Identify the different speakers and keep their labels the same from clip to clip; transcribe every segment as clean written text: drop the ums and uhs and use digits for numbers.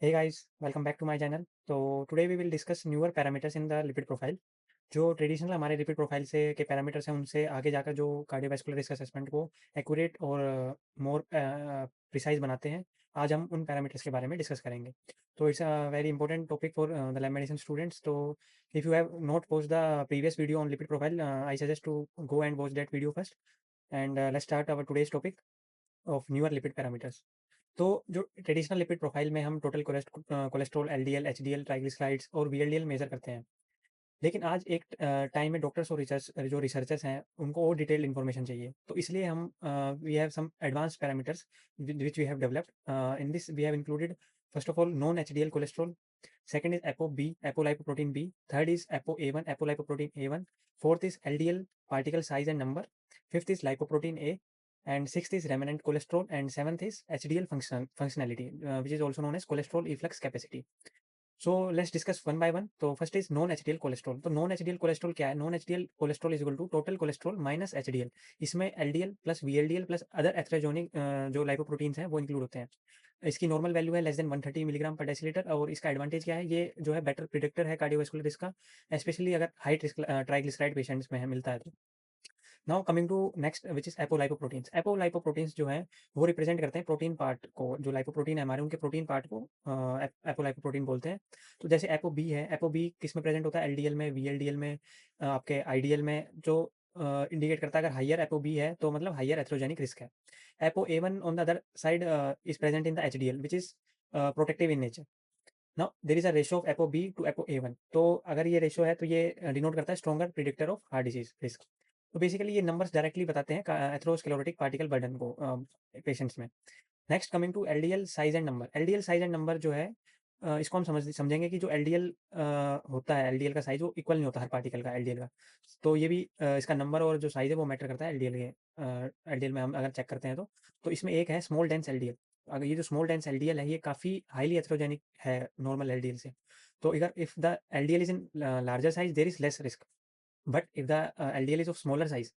Speaker 1: Hey guys, welcome back to my channel. तो today we will discuss newer parameters in the lipid profile. जो traditional हमारे lipid profile से के parameters हैं उनसे आगे जाकर जो कार्डियोवैस्कुलर रिस्क असेसमेंट को एक्यूरेट और मोर प्रिसाइज बनाते हैं। आज हम उन पैरामीटर्स के बारे में डिस्कस करेंगे। तो it's a very important topic for the lab medicine students. तो if you have not watch the previous video on lipid profile, I suggest to go and watch that video first. And let's start our today's topic of newer lipid parameters. तो जो traditional lipid profile में हम total cholesterol, LDL, HDL, triglycerides और VLDL measure करते हैं। लेकिन आज एक टाइम में डॉक्टर्स और रिसर्चर्स हैं, उनको और डिटेल्ड इन्फॉर्मेशन चाहिए। तो इसलिए हम we have some advance parameters which we have developed. In this we have included first of all non HDL cholesterol, second is apo B, apolipoprotein B, third is apo A one, apolipoprotein A one, fourth is LDL particle size and number, fifth is lipoprotein A, and sixth is remnant cholesterol, and seventh is HDL functionality, which is also known as cholesterol efflux capacity. So let's discuss one by one. तो first is non HDL cholesterol. तो non HDL cholesterol क्या है? Non HDL cholesterol is equal to total cholesterol minus HDL. इसमें LDL plus VLDL plus other atherogenic जो lipoproteins हैं वो include होते हैं। इसकी नॉर्मल वैल्यू है less than 130 milligram per deciliter. और इसका एडवांटेज क्या है? ये जो है बेटर प्रिडिक्टर है कार्डियोवास्कुलर रिस्क का, स्पेशली अगर हाई ट्राइग्लिसराइड पेशेंट्स में है मिलता है तो। Now coming to next which is apolipoproteins. Apolipoproteins जो है वो रिप्रेजेंट करते हैं प्रोटीन पार्ट को। जो लाइपोप्रोटीन है हमारे, उनके प्रोटीन पार्ट को एपोलाइपोप्रोटीन बोलते हैं। तो जैसे एपो बी है, एपो बी किस में प्रेजेंट होता है? एलडीएल में, वीएलडीएल में, आपके आईडीएल में, जो इंडिकेट करता है अगर हाइयर एपो बी है तो मतलब हाइयर एथ्रोजेनिक रिस्क है। Apo A one on the other side is present in the HDL which is protective in nature. Now there is a ratio of apo B to apo A one. तो अगर ये ratio है तो ये denote करता है stronger predictor of heart disease risk. तो basically ये नंबर्स डायरेक्टली बताते हैं एथेरोस्क्लेरोटिक पार्टिकल बर्डन को पेशेंट्स में। Next coming to LDL size and number. LDL size and number जो है, इसको हम समझेंगे कि जो एलडीएल होता है, एलडीएल का साइज वो इक्वल नहीं होता हर पार्टिकल का एलडीएल का। तो ये भी इसका नंबर और जो साइज है वो मैटर करता है एलडीएल के। एलडीएल में हम अगर चेक करते हैं तो इसमें एक है स्मॉल डेंस एलडीएल। अगर ये जो स्मॉल डेंस एलडीएल है ये काफ़ी हाईली एथ्रोजेनिक है नॉर्मल एलडीएल से। तो अगर if the LDL is in larger size there is less risk, but if the LDL is of smaller size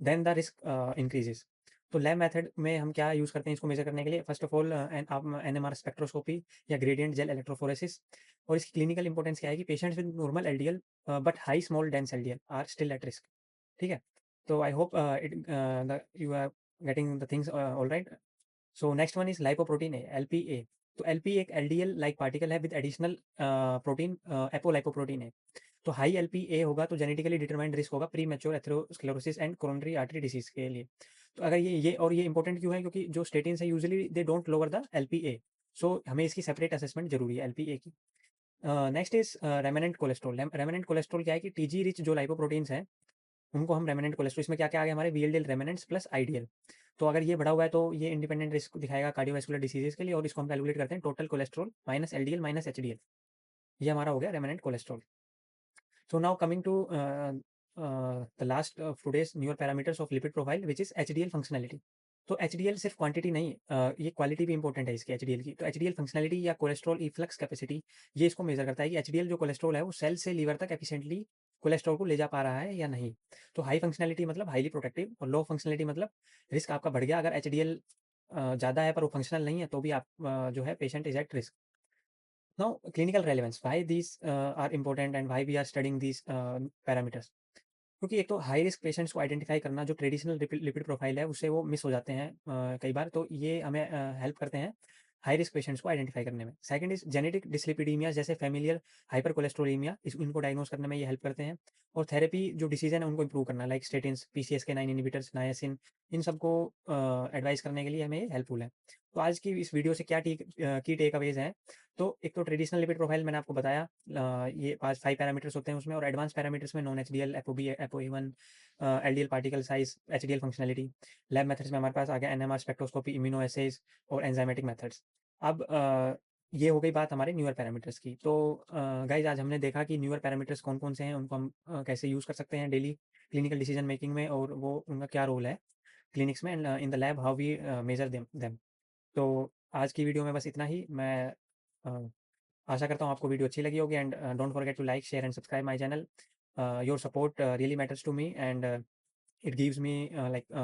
Speaker 1: then the risk increases. तो लैब मेथड में हम क्या यूज़ करते हैं इसको मेजर करने के लिए? First of all NMR spectroscopy या ग्रेडियंट जेल इलेक्ट्रोफोरेसिस। और इसकी क्लिनिकल इंपॉर्टेंस क्या है कि patients with normal LDL but high small dense LDL are still at risk. ठीक है। तो I hope it you are getting the things all right. So next one is lipoprotein A, LPA. तो LP एक LDL like particle है with additional protein apolipoprotein है। तो high LPA होगा तो जेनेटिकली डिटरमाइंड रिस्क होगा pre mature atherosclerosis and coronary artery disease के लिए। तो अगर ये इंपॉर्टेंट क्यों है? क्योंकि जो स्टेटिन्स है usually they don't lower the LPA. So हमें इसकी सेपरेट असेसमेंट जरूरी है एलपीए की। Next is remnant cholesterol. Remnant cholesterol क्या है कि टीजी रिच जो लाइपोप्रोटीन्स हैं उनको हम रेमनेंट कोलेस्ट्रॉल, इसमें क्या क्या आ गया हमारे? VLDL remnants plus IDL. तो अगर ये बढ़ा हुआ है तो ये इंडिपेंडेंट रिस्क दिखाएगा कार्डियोवैस्कुलर डिसीजेस के लिए, और इसको हम कैलकुलेट करते हैं total cholesterol minus LDL minus HDL. ये हमारा हो गया remnant cholesterol. So now coming to the last of today's newer parameters of lipid profile, which is HDL functionality. तो HDL सिर्फ क्वांटिटी नहीं, ये क्वालिटी भी इंपॉर्टेंट है इसकी HDL की। तो HDL फंक्शनलिटी या कोलेस्ट्रॉल इफ्लक्स कैपेसिटी, ये इसको मेजर करता है कि HDL जो कोलेस्ट्रॉल है वो सेल से लीवर तक एफिशिएंटली कोलेस्ट्रॉल को ले जा पा रहा है या नहीं। तो हाई फंक्शनलिटी मतलब हाईली प्रोटेक्टिव, और लो फंक्शनलिटी मतलब रिस्क आपका बढ़ गया। अगर HDL ज़्यादा है पर वो फंक्शनल नहीं है तो भी आप जो है patient is at risk. Now, clinical relevance, why these are important and why we are studying these parameters? क्योंकि एक तो हाई रिस्क पेशेंट्स को आइडेंटिफाई करना, जो ट्रेडिशनल लिपिड प्रोफाइल है उससे वो मिस हो जाते हैं कई बार, तो ये हमें हेल्प करते हैं हाई रिस्क पेशेंट्स को आइडेंटिफाई करने में। सेकंड इज जेनेटिक डिस्लिपिडीमिया जैसे फैमिलियल हाइपर कोलेस्ट्रोलीमिया, इनको डायग्नोस करने में ये हेल्प करते हैं। और थेरेपी जो डिसीजन है उनको इंप्रूव करना, like statins, PCSK9 inhibitors, niacin, इन सबको एडवाइस करने के लिए हमें ये हेल्पफुल है। तो आज की इस वीडियो से क्या की टेक अवेज हैं? तो एक तो ट्रेडिशनल लिपिड प्रोफाइल मैंने आपको बताया, ये 5 पैरामीटर्स होते हैं उसमें, और एडवांस पैरामीटर्स में non HDL, apo B, apo A one, LDL particle size, HDL functionality. Lab methods में हमारे पास आ गया एनएमआर स्पेक्ट्रोस्कोपी, इम्यूनोएसेज और एंजाइमेटिक मेथड्स। अब ये हो गई बात हमारे न्यूअर पैरामीटर्स की। तो गाइज आज हमने देखा कि न्यूअर पैरामीटर्स कौन कौन से हैं, उनको हम कैसे यूज़ कर सकते हैं डेली क्लिनिकल डिसीजन मेकिंग में, और वो उनका क्या रोल है क्लिनिक्स में, and in the lab how we measure them. तो आज की वीडियो में बस इतना ही। मैं अ, आशा करता हूँ आपको वीडियो अच्छी लगी होगी, and don't forget to like, share and subscribe my channel. Your support really matters to me, and it gives me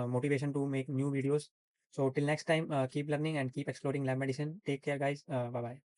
Speaker 1: motivation to make new videos. So till next time, keep learning and keep exploring lab medicine. Take care guys. Bye bye.